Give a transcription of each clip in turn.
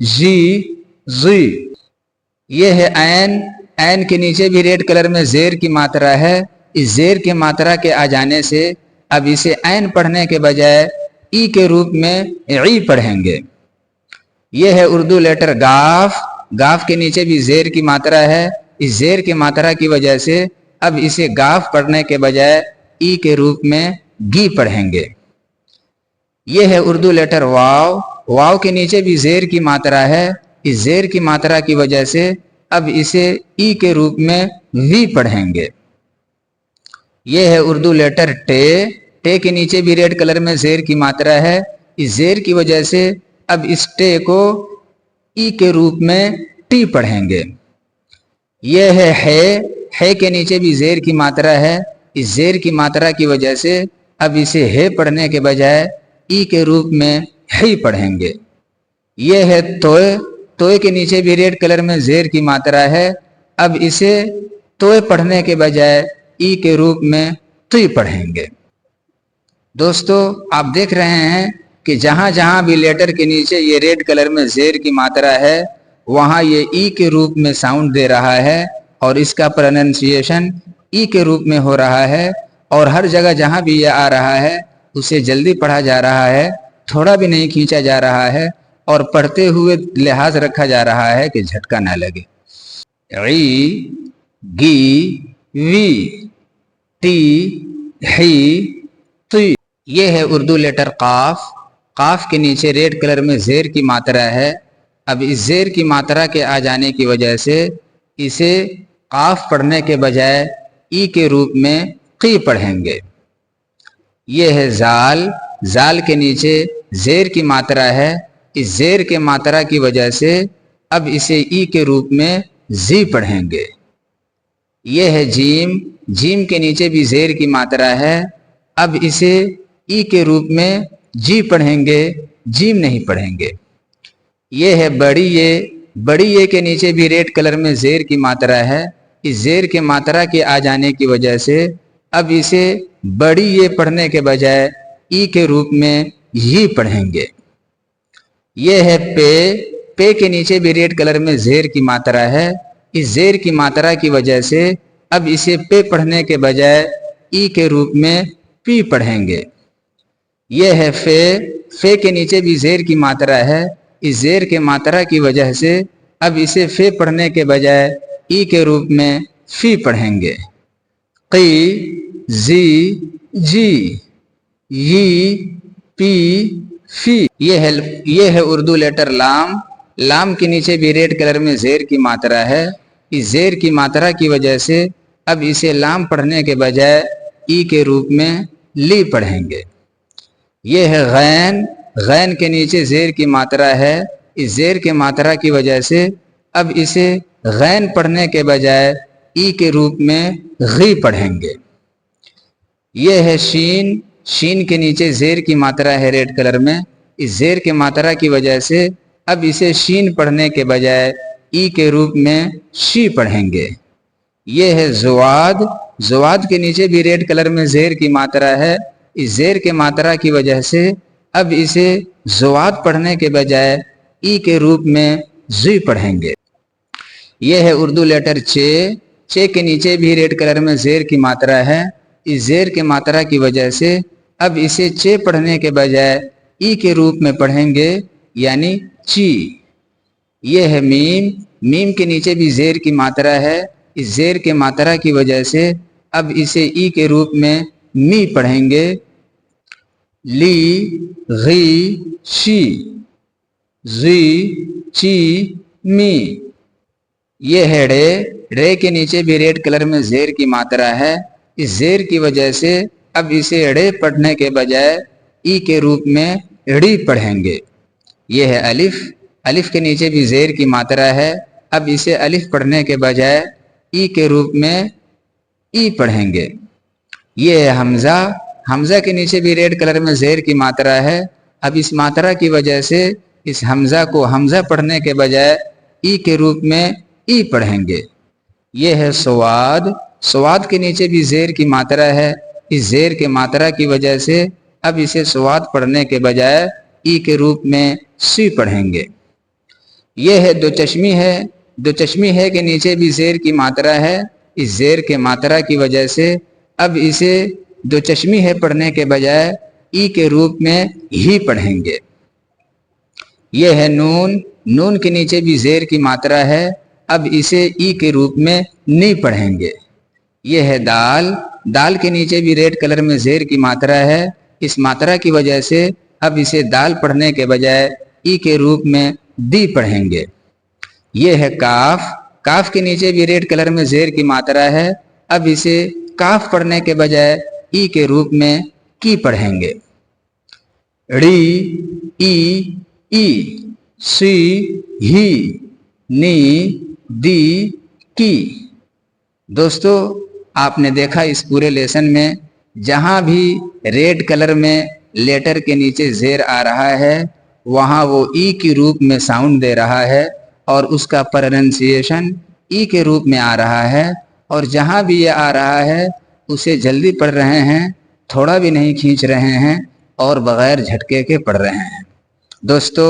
جی زی. یہ ہے عین. عین کے نیچے بھی ریڈ کلر میں زیر کی ماترا ہے. اس زیر کی ماترا کے آ جانے سے اب اسے عین پڑھنے کے بجائے ای کے روپ میں عی پڑھیں گے. یہ ہے اردو لیٹر گاف. گاف کے نیچے بھی زیر کی ماترا ہے. اس زیر کی ماترا کی وجہ سے اب اسے گاف پڑھنے کے بجائے ای کے روپ میں گی پڑھیں گے. یہ ہے اردو لیٹر واو. واو کے نیچے بھی زیر کی ماترا ہے. اس زیر کی ماترا کی وجہ سے اب اسے ای کے روپ میں وی پڑھیں گے. یہ ہے اردو لیٹر ٹے. ٹے کے نیچے بھی ریڈ کلر میں زیر کی ماترا ہے. اس زیر کی وجہ سے اب اس ٹے کو ای کے روپ میں ٹی پڑھیں گے. یہ ہے ہے. ہے کے نیچے بھی زیر کی ماترا ہے. اس زیر کی ماترا کی وجہ سے اب اسے ہے پڑھنے کے بجائے ای کے روپ میں ہی پڑھیں گے. یہ ہے توئے. توئے کے نیچے بھی ریڈ کلر میں زیر کی ماترا ہے. اب اسے توئے پڑھنے کے بجائے ای کے روپ میں توئی پڑھیں گے. دوستو آپ دیکھ رہے ہیں کہ جہاں جہاں بھی لیٹر کے نیچے یہ ریڈ کلر میں زیر کی ماترا ہے وہاں یہ ای کے روپ میں ساؤنڈ دے رہا ہے اور اس کا پروننسیشن ای کے روپ میں ہو رہا ہے. اور ہر جگہ جہاں بھی یہ آ رہا ہے اسے جلدی پڑھا جا رہا ہے, تھوڑا بھی نہیں کھینچا جا رہا ہے اور پڑھتے ہوئے لحاظ رکھا جا رہا ہے کہ جھٹکا نہ لگے. عی, گی, وی, ٹی, ہی, تی. یہ ہے اردو لیٹر قاف. قاف کے نیچے ریڈ کلر میں زیر کی ماترا ہے. اب اس زیر کی ماترا کے آ جانے کی وجہ سے اسے قاف پڑھنے کے بجائے ای کے روپ میں قی پڑھیں گے. یہ ہے زال. زال کے نیچے زیر کی ماترا ہے. اس زیر کے ماترا کی وجہ سے اب اسے ای کے روپ میں زی پڑھیں گے. یہ ہے جیم. جیم کے نیچے بھی زیر کی ماترا ہے. اب اسے ای کے روپ میں جی پڑھیں گے, جیم نہیں پڑھیں گے. یہ ہے بڑی یہ. بڑی یہ کے نیچے بھی ریڈ کلر میں زیر کی ماترا ہے. اس زیر کے ماترا کے آ جانے کی وجہ سے اب اسے بڑی یہ پڑھنے کے بجائے ای کے روپ میں ہی پڑھیں گے. یہ ہے پے. پے کے نیچے بھی ریڈ کلر میں زیر کی ماترا ہے. اس زیر کی ماترا کی وجہ سے اب اسے پے پڑھنے کے بجائے ای کے روپ میں پی پڑھیں گے. یہ ہے فے. فے کے نیچے بھی زیر کی ماترا ہے. اس زیر کے ماترا کی وجہ سے اب اسے فے پڑھنے کے بجائے ای کے روپ میں فی پڑھیں گے. قی, زی, جی, ی, پی, فی. یہ ہے اردو لیٹر لام. لام کے نیچے بھی ریڈ کلر میں زیر کی ماترا ہے. اس زیر کی ماترا کی وجہ سے اب اسے لام پڑھنے کے بجائے ای کے روپ میں لی پڑھیں گے. یہ ہے غین. غین کے نیچے زیر کی ماترا ہے. اس زیر کے ماترا کی وجہ سے اب اسے غین پڑھنے کے بجائے ای کے روپ میں غی پڑھیں گے. یہ ہے شین. شین کے نیچے زیر کی ماترا ہے ریڈ کلر میں. اس زیر کے ماترا کی وجہ سے اب اسے شین پڑھنے کے بجائے ای کے روپ میں شی پڑھیں گے. یہ ہے زواد. زواد کے نیچے بھی ریڈ کلر میں زیر کی ماترا ہے. اس زیر کے ماترا کی وجہ سے اب اسے زواد پڑھنے کے بجائے ای کے روپ میں زی پڑھیں گے. یہ ہے اردو لیٹر چے. چے کے نیچے بھی ریڈ کلر میں زیر کی ماترا ہے. اس زیر کے ماترا کی وجہ سے اب اسے چے پڑھنے کے بجائے ای کے روپ میں پڑھیں گے یعنی چی. یہ ہے میم. میم کے نیچے بھی زیر کی ماترا ہے. اس زیر کے ماترا کی وجہ سے اب اسے ای کے روپ میں می پڑھیں گے. لی, غی, شی, زی, چی, می. یہ ہے رے. رے کے نیچے بھی ریڈ کلر میں زیر کی ماترا ہے. اس زیر کی وجہ سے اب اسے رے پڑھنے کے بجائے ای کے روپ میں ڑی پڑھیں گے. یہ ہے الف. الف کے نیچے بھی زیر کی ماترا ہے. اب اسے الف پڑھنے کے بجائے ای کے روپ میں ای پڑھیں گے. یہ ہے حمزہ. حمزہ کے نیچے بھی ریڈ کلر میں زیر کی ماترا ہے. اب اس ماترا کی وجہ سے اس حمزہ کو حمزہ پڑھنے کے بجائے ای کے روپ میں ای پڑھیں گے. یہ ہے سواد. سواد کے نیچے بھی زیر کی ماترا ہے. اس زیر کے ماترا کی وجہ سے اب اسے سواد پڑھنے کے بجائے ای کے روپ میں سی پڑھیں گے. یہ ہے دو چشمی ہے، دو چشمی ہے کہ نیچے بھی زیر کی ماترا ہے، اس زیر کے ماترا کی وجہ سے اب اسے دو چشمی ہے پڑھنے کے بجائے ای کے روپ میں ہی پڑھیں گے۔ یہ ہے نون، نون کے نیچے بھی زیر کی ماترا ہے، اب اسے ای کے روپ میں نی پڑھیں گے۔ یہ ہے دال، دال کے نیچے بھی ریڈ کلر میں زیر کی ماترا ہے، اس ماترا کی وجہ سے اب اسے دال پڑھنے کے بجائے ای کے روپ میں دی پڑھیں گے۔ یہ ہے کاف، کاف کے نیچے بھی ریڈ کلر میں زیر کی ماترا ہے، اب اسے کاف پڑھنے کے بجائے ای کے روپ میں کی پڑھیں گے۔ ڑی، ای، ای، سی، ہی، نی، دی، کی۔ دوستو آپ نے دیکھا اس پورے لیسن میں جہاں بھی ریڈ کلر میں لیٹر کے نیچے زیر آ رہا ہے وہاں وہ ای کی روپ میں ساؤنڈ دے رہا ہے اور اس کا پروننسیشن ای کے روپ میں آ رہا ہے، اور جہاں بھی یہ آ رہا ہے اسے جلدی پڑھ رہے ہیں، تھوڑا بھی نہیں کھینچ رہے ہیں اور بغیر جھٹکے کے پڑھ رہے ہیں۔ دوستو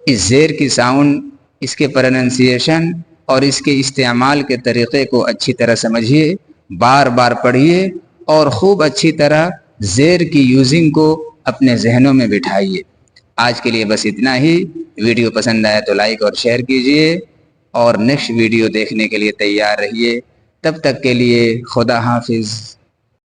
اس زیر کی ساؤنڈ، اس کے پروننسیشن اور اس کے استعمال کے طریقے کو اچھی طرح سمجھیے، بار بار پڑھیے اور خوب اچھی طرح زیر کی یوزنگ کو اپنے ذہنوں میں بٹھائیے۔ آج کے لیے بس اتنا ہی۔ ویڈیو پسند آئے تو لائک اور شیئر کیجیے اور نیکسٹ ویڈیو دیکھنے کے لیے تیار رہیے۔ تب تک کے لیے خدا حافظ۔